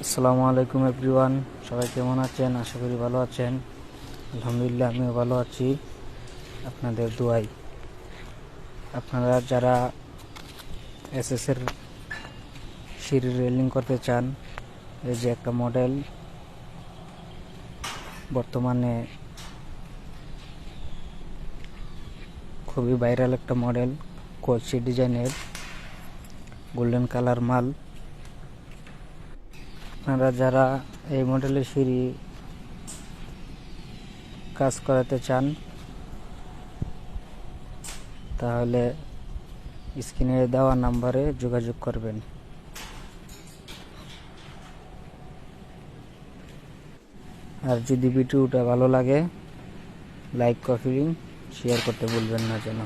আসসালামু আলাইকুম এভরিওয়ান, সবাই কেমন আছেন? আশা করি ভালো আছেন। আলহামদুলিল্লাহ, আমিও ভালো আছি আপনাদের দোয়ায়। আপনারা যারা এসএসের সিঁড়ি রেলিং করতে চান, এই যে একটা মডেল বর্তমানে খুবই ভাইরাল একটা মডেল, কলসি ডিজাইনের গোল্ডেন কালার মাল। আপনারা যারা এই মডেলের সিঁড়ি কাজ করাতে চান তাহলে স্ক্রিনে দেওয়া নাম্বারে যোগাযোগ করবেন। আর যদি ভিডিওটা ভালো লাগে লাইক, কমেন্ট, শেয়ার করতে ভুলবেন না যেন।